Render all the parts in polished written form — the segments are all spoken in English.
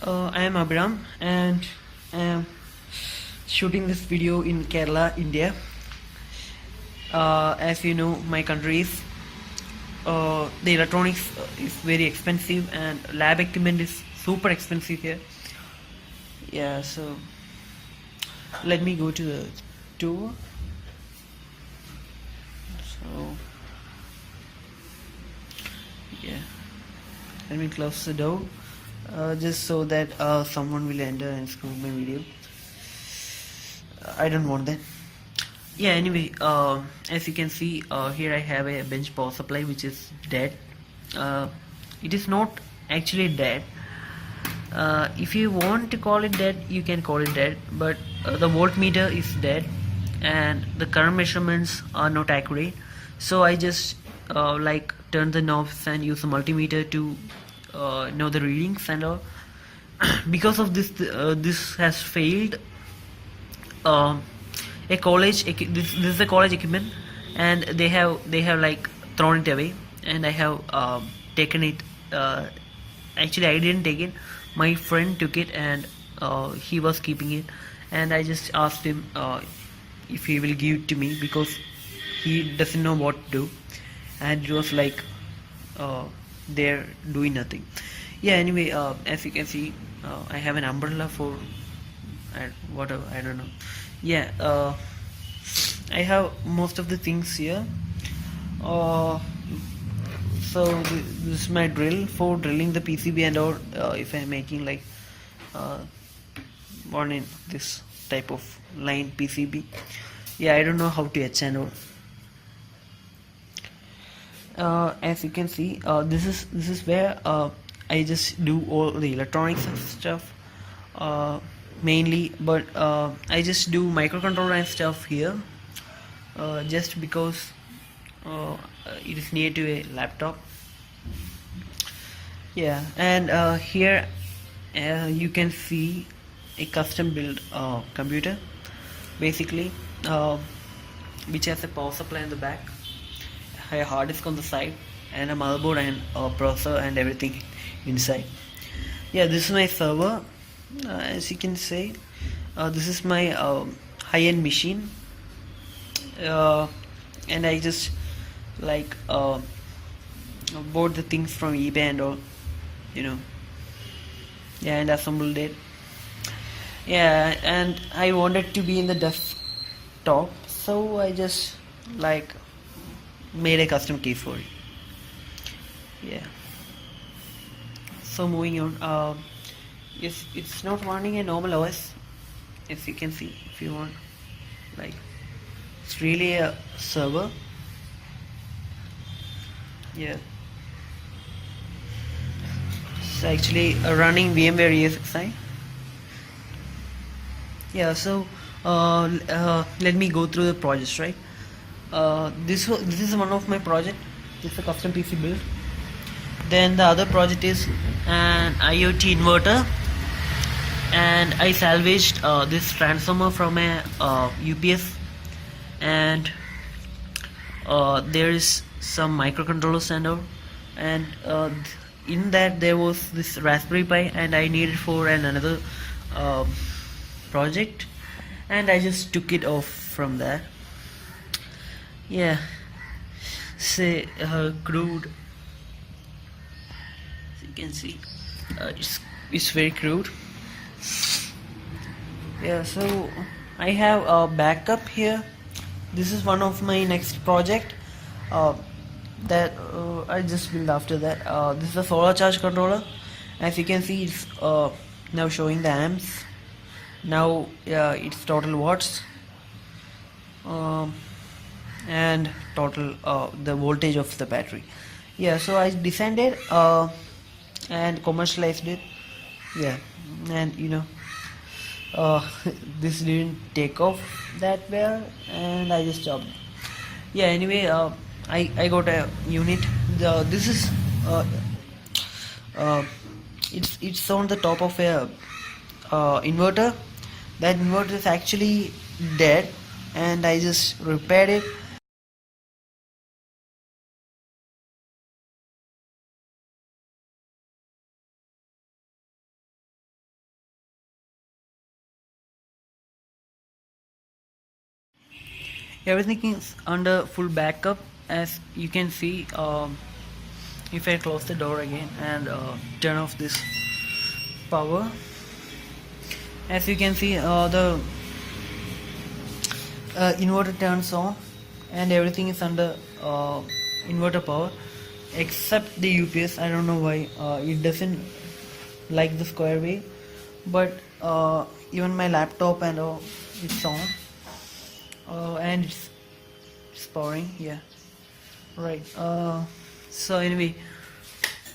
I am Abhiram and I am shooting this video in Kerala, India. As you know, my country is the electronics is very expensive and lab equipment is super expensive here. Yeah, so let me go to the tour. So yeah, let me close the door just so that someone will enter and screw my video. I don't want that. Yeah, anyway, as you can see, here I have a bench power supply which is dead. uh, it is not actually dead. If you want to call it dead, you can call it dead, but the voltmeter is dead and the current measurements are not accurate. So I just like turn the knobs and use a multimeter to know the readings and all. Because of this, this has failed. um, this is a college equipment and they have like thrown it away, and I have taken it. Actually, I didn't take it, my friend took it, and he was keeping it, and I just asked him if he will give it to me because he doesn't know what to do, and it was like they're doing nothing. Yeah, anyway, as you can see, I have an umbrella for whatever, I don't know. Yeah, I have most of the things here. uh, this is my drill for drilling the PCB and all. If I'm making like uh, one in this type of line PCB. Yeah, I don't know how to etch and all. As you can see, this is where I just do all the electronics and stuff, mainly, but I just do microcontroller and stuff here, just because it is near to a laptop. Yeah, and here you can see a custom built computer, basically, uh, which has a power supply in the back, a hard disk on the side, and a motherboard and a processor and everything inside. Yeah, this is my server. As you can say, this is my high-end machine, uh, and I just like bought the things from eBay and all, you know. Yeah, and assembled it. Yeah, and I wanted to be in the desktop, so I just like made a custom key for it. Yeah, so moving on. It's not running a normal OS, as you can see. If you want, like, it's really a server. Yeah, it's actually running VMware ESXi. Yeah, so let me go through the projects, right? This is one of my project. This is a custom PC build. Then the other project is an IoT inverter, and I salvaged this transformer from a UPS, and there is some microcontrollers and all, and in that there was this Raspberry Pi, and I needed for another uh, project, and I just took it off from there. Yeah, say crude, as you can see, it's very crude. Yeah, so I have a backup here. This is one of my next project uh, that I just built after that. This is a solar charge controller. As you can see, it's now showing the amps. Now it's total watts, um, and total the voltage of the battery. Yeah, so I designed it and commercialized it. Yeah, and you know, this didn't take off that well, and I just stopped. Yeah, anyway, I got a unit. This is uh, it's on the top of a inverter. That inverter is actually dead, and I just repaired it. Everything is under full backup, as you can see. If I close the door again and turn off this power, as you can see, the inverter turns on and everything is under inverter power except the UPS. I don't know why it doesn't like the square wave, but even my laptop and it's on, and it's powering. Yeah, right. So anyway,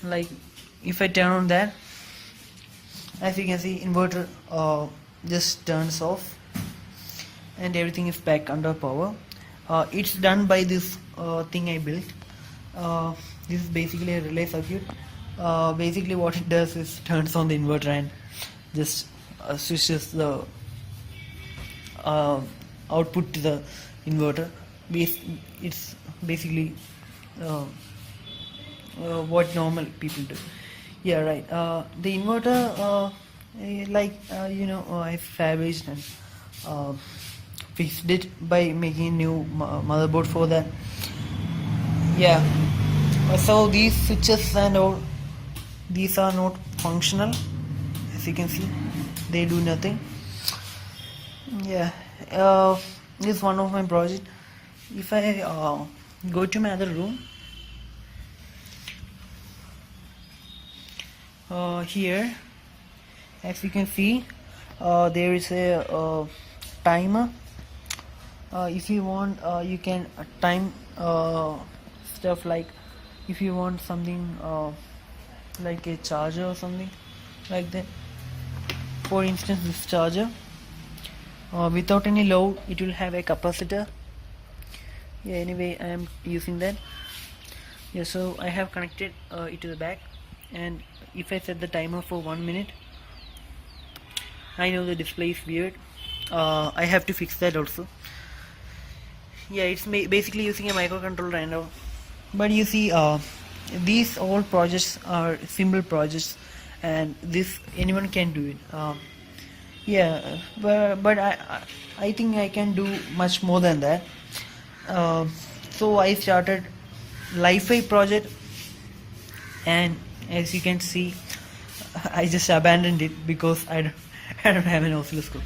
like if I turn on that, as you can see, inverter just turns off and everything is back under power. It's done by this thing I built. This is basically a relay circuit. Basically what it does is turns on the inverter and just switches the output to the inverter. It's basically what normal people do. Yeah, right. The inverter, I salvaged and fixed it by making a new motherboard for that. Yeah. So these switches and all, these are not functional. As you can see, they do nothing. Yeah. This is one of my project. If I go to my other room, here, as you can see, there is a timer. If you want, you can time stuff, like if you want something like a charger or something like that. For instance, this charger, without any load, it will have a capacitor. Yeah, anyway, I am using that. Yeah, so I have connected it to the back, and if I set the timer for 1 minute, I know the display is weird. I have to fix that also. Yeah, it's basically using a microcontroller and all. But you see, these all projects are simple projects, and this anyone can do it. Yeah, but I think I can do much more than that. So I started Li-Fi project, and as you can see, I just abandoned it because I don't have an oscilloscope.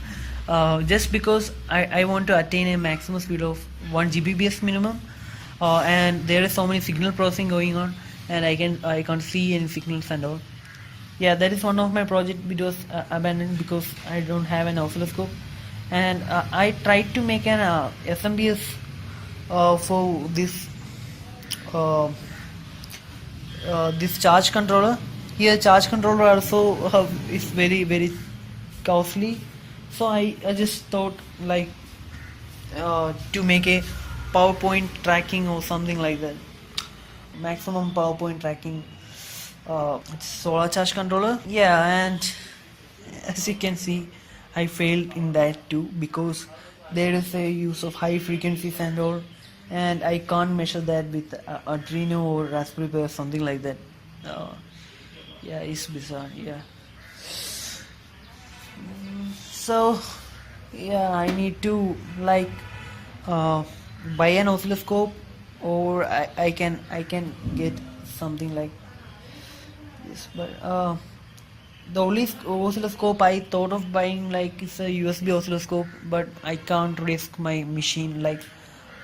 Just because I want to attain a maximum speed of 1 Gbps minimum, and there is so many signal processing going on, and I can't see any signals and all. Yeah, that is one of my project videos abandoned because I don't have an oscilloscope, and I tried to make an SMPS for this charge controller. Here charge controller also is very costly, so I just thought like to make a PowerPoint tracking or something like that, maximum PowerPoint tracking solar charge controller. Yeah, and as you can see, I failed in that too because there is a use of high frequencies and all, and I can't measure that with Arduino or Raspberry Pi or something like that. Yeah, it's bizarre. Yeah. So yeah, I need to like buy an oscilloscope, or I can get something like this. But the only oscilloscope I thought of buying like is a USB oscilloscope, but I can't risk my machine. Like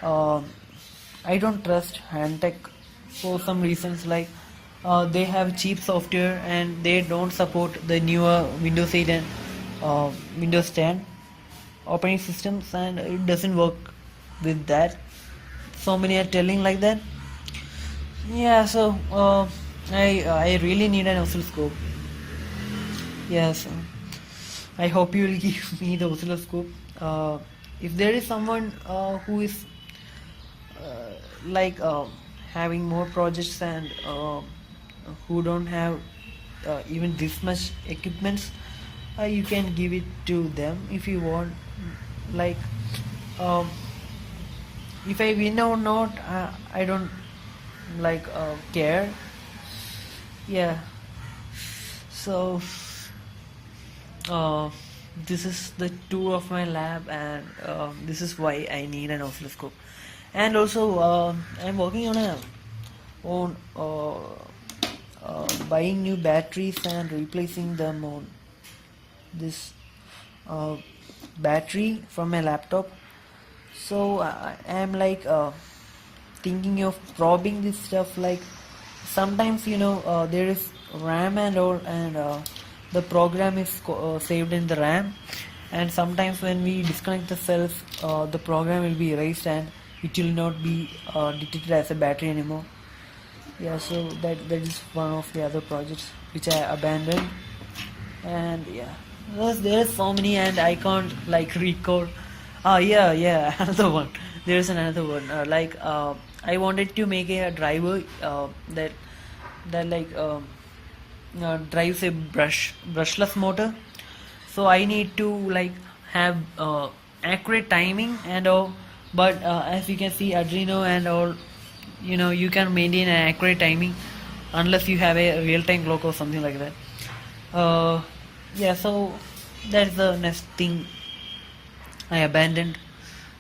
I don't trust Handtech for some reasons. Like they have cheap software and they don't support the newer Windows 8 and Windows 10 operating systems, and it doesn't work with that. So many are telling like that. Yeah, so I really need an oscilloscope. Yes, I hope you will give me the oscilloscope. If there is someone who is like having more projects and who don't have even this much equipments, you can give it to them if you want. Like if I win or not, I don't like care. Yeah, so this is the tour of my lab, and this is why I need an oscilloscope. And also I'm working on buying new batteries and replacing them on this uh, battery from my laptop. So I am like thinking of probing this stuff. Like sometimes there is RAM and all, and the program is saved in the RAM, and sometimes when we disconnect the cells, the program will be erased and it will not be detected as a battery anymore. Yeah, so that is one of the other projects which I abandoned. And yeah, there's so many and I can't like recall. Yeah, another one. There's another one. I wanted to make a driver that like drives a brushless motor. So I need to like have accurate timing and all. But as you can see, Arduino and all, you can maintain an accurate timing unless you have a real-time clock or something like that. Yeah, so that's the next thing I abandoned.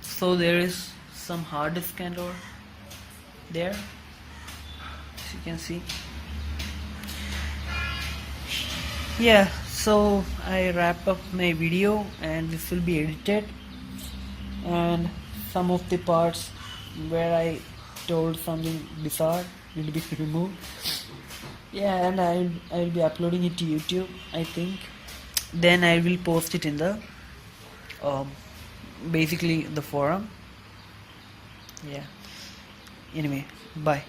So there is some hard disk and all there, as you can see. Yeah, so I wrap up my video and this will be edited, and some of the parts where I told something bizarre will be removed. Yeah, and I'll be uploading it to YouTube, I think. Then I will post it in the basically the forum. Yeah. Anyway, bye.